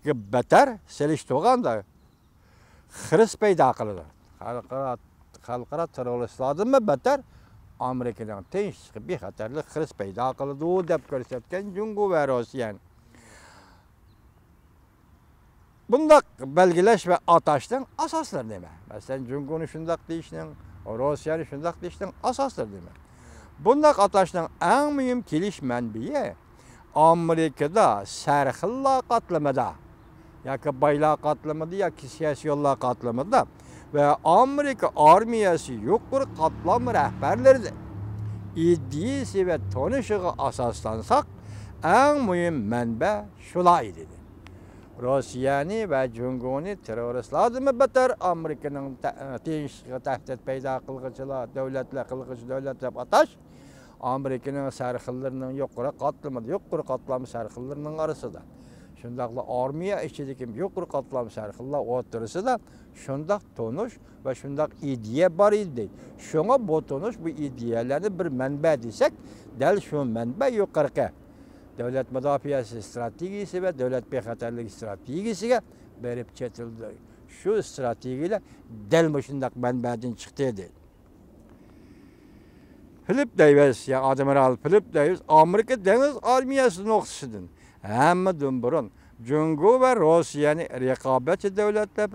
beter seliştoğanda hırs peyda kıldı. Halkara teröristlerden beter Amerika'dan tenişki bir haterli hırs peyda kıldı. O dep görsetken Cungu ve Rusya. Bunda belgeleş ve ataştın asaslar deme. Mesela Cungu'nun şundak deyişinin, Rusya'nın şundak deyişinin asaslar deme. Bunda ataştın en mühim kiliş menbiye Amerika'da serhilla katlamada, ya ki bayla katlamada ya ki siyasi yolla katlamada ve Amerika armiyası yukarı katlam rehberleri iddiası ve tanışığı asaslansak en mühim menbe şulaydı. Rusya'nı ve Cungu'nu teröristlerden beter Amerika'nın tehdit peyda kılgıcılar, devletler kılgıcı devletler ataş Amerika'nın serhillerinin yukarı katlamı serhillerinin arasında. Şundakla armiya içindeki yukarı katlamı serhiller oturursa da şundak tonuş ve şundak ideya var idi. Şuna bu tonuş bu ideyaları bir menbe desek, del şu menbe yukarı. Devlet müdafiyası stratejisi ve devlet bexaterlik stratejisiyle berip çetildi. Şu stratejiyle del başındak menbeden çıktıydı. Philip Davis, ya Admiral Philip Davis, Amerika Deniz Armiyası'nın okçusudur. Hem burun Cungu ve Rusya'nı rekabetçi devletler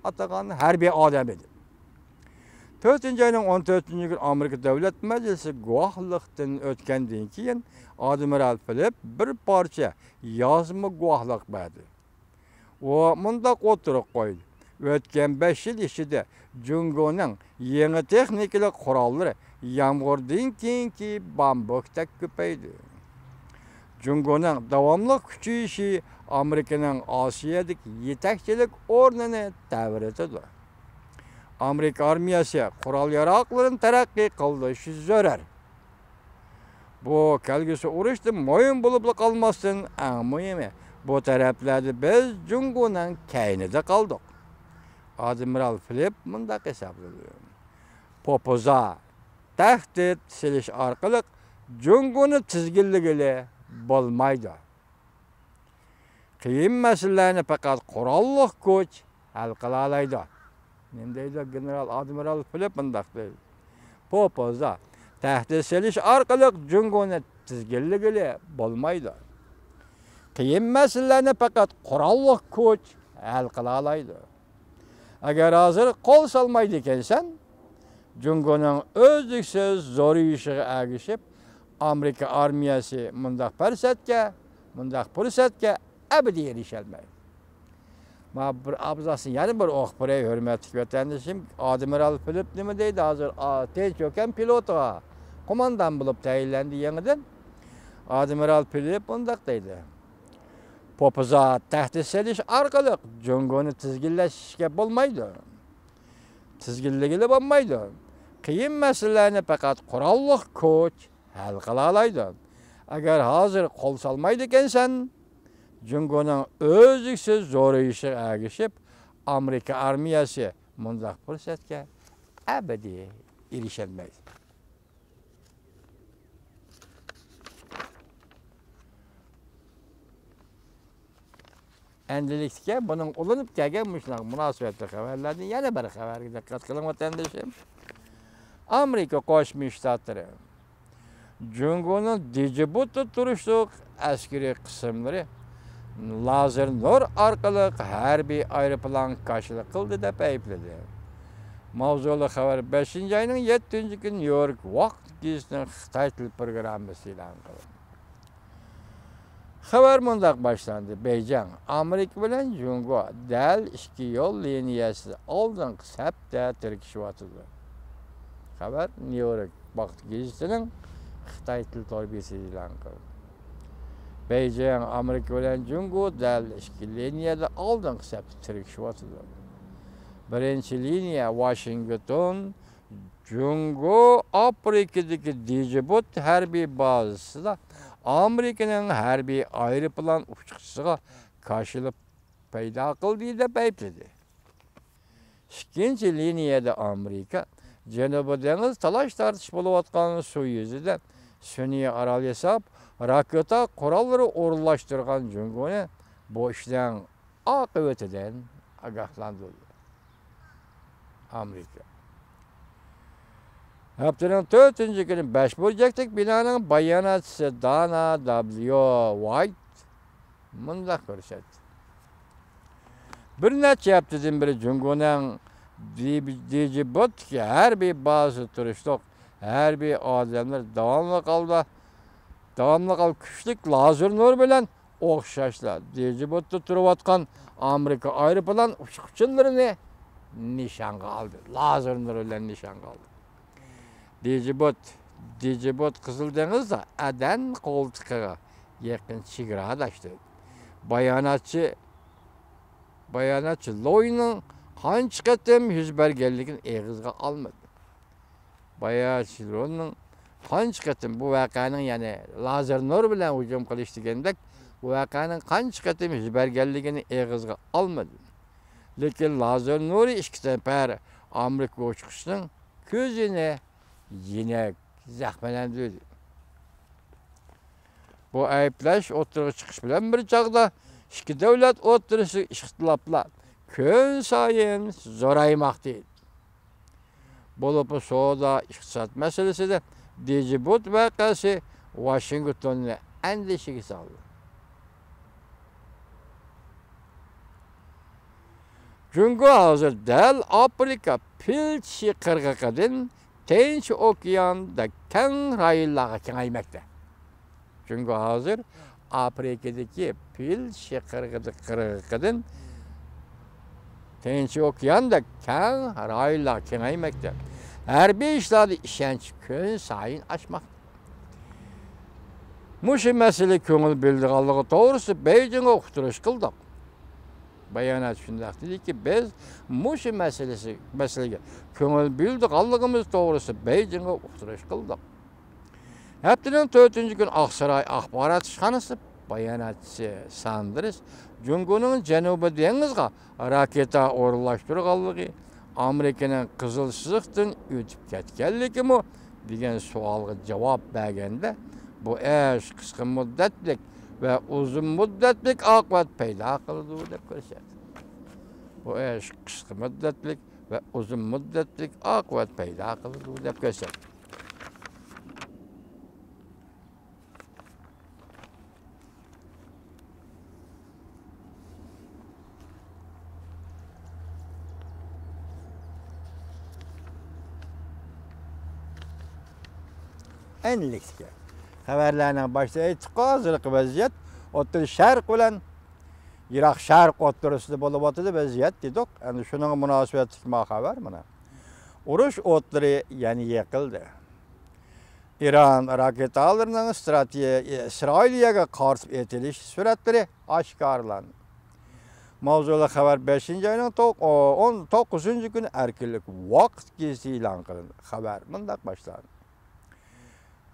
atakan her bir adam idi. 4. ayının 14. gün Amerika Devlet Meclisi guahlıktan ötkenden keyin Admiral Philip bir parça yazma guahlık verdi. O mundaq oturup koydu. Ötken 5 yıl içinde Cungu'nun yeni texnikali kuralları yağmurdan keyinki bambukta köpeydi. Cungu'nun davamlı küçüğüşü Amerika'nın Asya'daki yetekçilik ornunu devretidir. Amerika armiyası kural yarakların terakki kıldı şu zörer. Bu kelgisi uğraştı moyun bulup kalmasın en mühimi. Bu taraflarda biz Cungu'nun kaynida kaldık. Admiral Philip mundaq hesapladı. Popoza tehdit siliş arkalık Cungu'nu tizgilligili bolmaydı. Kıyım meselelerini fakat kurallık güç hal kılalaydı. Nendeydi General Admiral Philip mundaq deydi. Popoza tehdit siliş arkalık Cungu'nu tizgilligili bolmaydı. Kıyım meselelerini fakat kurallık güç hal kılalaydı. Eğer hazır kol salmaydı ekensen, Cungu'nun özlüksüz zor işi erişip, Amerika armiyası mundaq fırsatga ebedi erişelmeyi. Ma bir abzasın yani bir oxbirey hürmetlik vatandaşım Admiral Philip nima deydi hazır tez yokan pilota komandan bulup tayinlendi yeniden. Admiral Philip mundaq deydi. Popoza tehdit seliş arkalık Cungu'nu tizgilleşke bulmaydı. Tizgilligili bulmaydı. Kıyım meselelerini fakat kurallık koç hal kılalaydı. Eğer hazır kol salmaydı ekensen, Cungu'nun özlüksüz zor işi erişip, Amerika armiyası mundaq fırsatga ebedi erişelmeydi. Endilikte bunun olunup gelgen münasebetli haberlerden yana bir haberge dikkat kılın vatandaşım. Amerika Koşmuş Ştatları Cungu'nun Djibouti turuşluk askeri kısımları lazer nur arkalık harbiy aeroplan karşılık kıldı da ayıpladı. Mavzulu haber 5. ayının 7. gün New York Vakt Gizli'nin Xitay Til programı ilan kılındı. Haber mundaq başlandı. Beycan, Amerika bilen Cungu del iki yol liniyası aldınqı septe tirkişivatıdı. Haber New York Vakt Gizli'nin Xitay Til torbiyesi ilan kılındı. Beycan, Amerika bilen Cungu del iki liniyada aldınqı septe tirkişivatıdı. Birinci liniya Washington, Cungu Afrika'daki Djibouti harbiy bazasında Amerika'nın harbiy aeroplan uçuşçuga karşılık payda kıldığı da ayıpladı. İkinci liniyada Amerika, Cenubi Deniz talaş tartış buluvatkan su yüzüden Sünniye aral hesap raketa kuralları uğurlaştırgan Cungu'nu bu işten akıbetinden agahlandırıldı. Amerika. Haftanın 4. günü 5 burcaklık binanın bayanatçısı Dana W. White mundaq ko'rsatdi. Bir necha haftadan beri Jungo'nun Djibouti harbiy bazı turishliq harbiy odamlar davomli kuchlik lazer nur bilan o'xshashlar Djiboutida turayotgan Amerika aeroplan uchiqchilarini nishonga oldi. Lazer nur bilan nishonga oldi. Djibouti Qizil dengizda Adan qo'ltiqiga yaqin chegaradashdi. Bayonatchi Loyning qancha qatim yuz berganligini eg'izga olmadi. Bayonatchi Loyning qancha qatim bu voqeaning ya'ni lazer nur bilan hujum qilish degandek bu voqeaning qancha qatim yuz berganligini eg'izga olmadi. Lekin lazer nuri ikki safar Amerika uchiqchining ko'zini yine zaxmlandirdi. Bu ayıplash o'tirg'i chiqish bilan bir chaqda ikki davlat o'rtasida ixtiloflar kun sayin zo'raymoqda. Bo'lib savdo iqtisod masalasida Djibouti voqeasi Washingtonni andishiga soldi. Jungo hozir dal Afrika Pilchi qirg'oqidan Tinch okeanda keng rayonlarga kengaymoqda. Jungo hozir Afrikadagi Pilchi qirg'oqidan Tinch okeanda keng rayonlar kengaymoqda. Harbiy ishlarda ishonch kun sayin oshmoqda. Mushu masala ko'ngil bildirganligi to'g'risi Beijingga uqtirish qildik. Bayonot shundaq dediki, biz mushu masalaga ko'ngil bildirganligimiz to'g'risi Beijingga uqtirish qildik. Haftaning 4-kun Oqsaroy axborot ishxonasi bayonotchi Sanders Jungo'ning Janubiy dengizga raketa o'rnashtirganligi, Amerikaning Qizil chiziqdan o'tib ketganligimi degan savolga javob berganda, bu ish qisqa muddatlik ve uzun müddetlik oqibat paydo qildi deb ko'rsatdi. Bu ish qisqa muddatlik ve uzun müddetlik oqibat paydo qildi deb ko'rsatdi. Enlikka xabarlarning boshida aytib hozirgi vaziyat o'rta sharq bilan Iroq sharq o'rtasida bo'lib o'tadi vaziyat dedik. Endi shuning munosabatli xabar mana. Urush o'tlari yana yiqildi. Iran raketalarining Isroiliyaga qarshi etilish suratlari oshkorlandi. Mavzuli xabar 5-oyning 19-kuni erkinlik vaqt gezi e'lon qilindi. Xabar bunday boshlandi.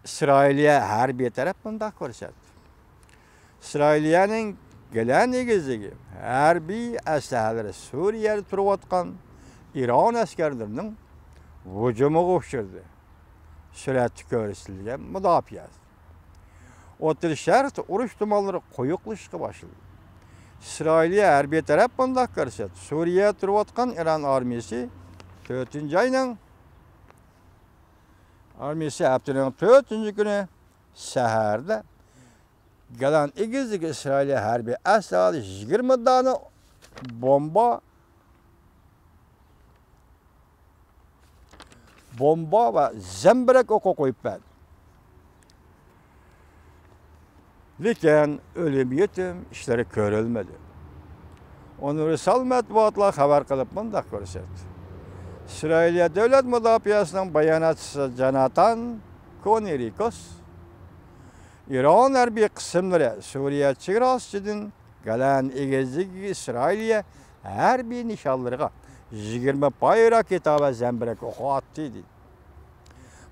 İsrailiya harbiy taraf bunday ko'rsatdi. İsrailiyaning Golan egizligi harbiy aslahalari Suriyada turayotgan Iron askarlarining hujumiga uchirdi. Suratda ko'rsatilgan mudofaa. O'rta Sharqda urush tomonlari qo'yiqlashga boshladi. İsrailiya harbiy taraf bunday ko'rsatdi. Suriyada turayotgan Iron armiyasi 4-oyning Armiyasi haftaning 4-kuni saharda Golan egizligi İsrailiya harbiy asalari 20 dona bomba ve zambirak o'qi qo'yib berdi. Lekin o'lim yetim ishlari ko'rilmadi. Universal matbuotlar xabar qilib bunday ko'rsatdi. İsrailiya Devlet Müdafiasının bayonotchisi Jonatan Konerikos, İran harbiy qismlari Suriya chegarasidan Golan egizligi İsrailiya harbiy nishonlariga 20 pay raketa ve zambirak o'qi otdi dedi.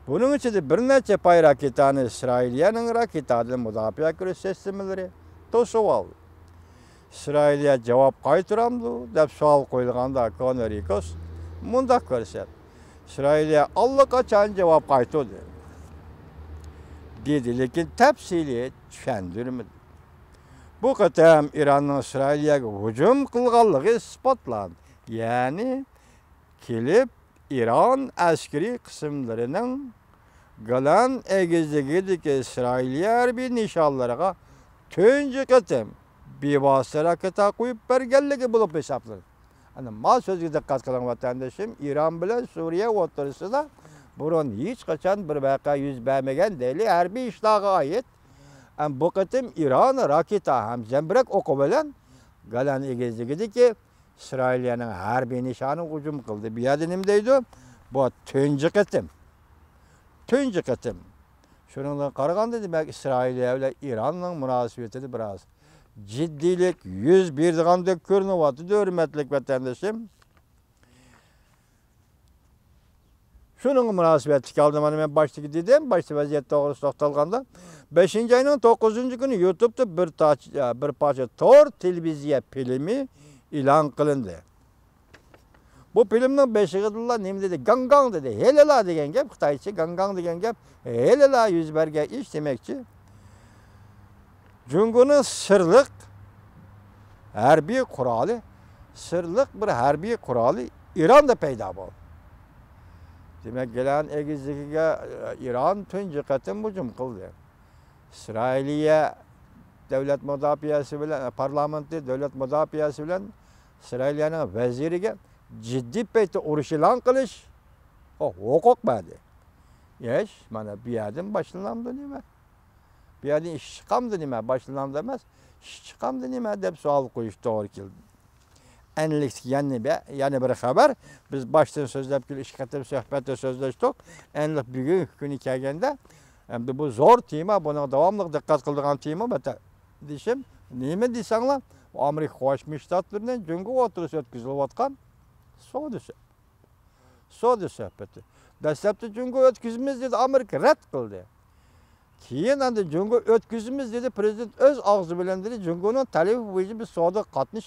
Bunun ichida bir necha pay raketani İsrailiyaning raketadan mudofaa qilish sistemalari to'sib oldi. İsrailiya javob qaytaramdi deb savol qo'yganda Konerikos mundaq ko'rsatdi. İsrailiya allaqachon javob qaytardi dedi, lekin tafsili tushuntirmadi. Bu qatam İranning İsroilga hujum qilganligi isbotlandi. Ya'ni kelib İran askeri qismlarining Golan egizligidagi İsroiliya harbiy nishonlariga tunji qatam bevosita raketa qo'yib berganligi bo'lib hisoblanadi. Ana mal so'ziga diqqat qiling vatandoshim, İran bilan Suriya o'rtasida burun hech qachon bir voqea yuz bermagan deyli harbiy ishlarga oid. Bu qatim İran raketa ham zambirak o'qi bilan Golan egizligidagi İsroiliyaning harbiy nishoni hujum qildi. Bu yerda nima deydi? Bu tunji qatim. Tunji qatim. Shuningdan qaraganda demak İsroiliya bilan İranning munosabatida biroz jiddiylik yuz berdigandek ko'rinyapti, hurmatli vatandoshim. Şunun münasebeti kaldı men baştaki dedim, başta vaziyet doğrusu to'xtalganda 5-ayning 9-kuni YouTube'da bir parça tor televiziya filmi e'lon qilindi. Bu filmning beshig'ida nima dedi? Gangang dedi. Helela degan gap, Xitoycha gangang degan gap, helela yuz bergan ish demakchi. Jungoning sirliq harbiy quroli, sirliq bir harbiy quroli İran'da paydo bo'ldi. Demek Golan egizligiga İran tunji qatim hujum qildi. İsroiliya davlat mudofaasi bilan parlamenti davlat mudofaasi bilan İsroiliyaning vaziriga jiddiy paytda urush e'lon qilish huquq berdi. Yesh, mana bu yerdan boshlanadi nima? Bu yerdan ish chiqamdi nima? Boshlanadi emas, ish chiqamdi nima deb savol qo'yish to'g'ri keldi. Yani bir haber. Biz baştan sözlep iş qatim suhbatda so'zlashdik. Enlik bugun kuni kelganda endi bu zo'r tema, buna davomli diqqat qiladigan tema deyishim, nima desanglar, Amerika Qo'shma Shtatlaridan Jungo o'tirish o'tkazilayotgan savdo suhbati. Dastlabda Jungo o'tkazimiz dedi, Amerika rad qildi. Keyin endi Jungo o'tkazimiz dedi, prezident o'z og'zi bilan dedi, Jungoning talabi bo'yicha biz savdo qatnash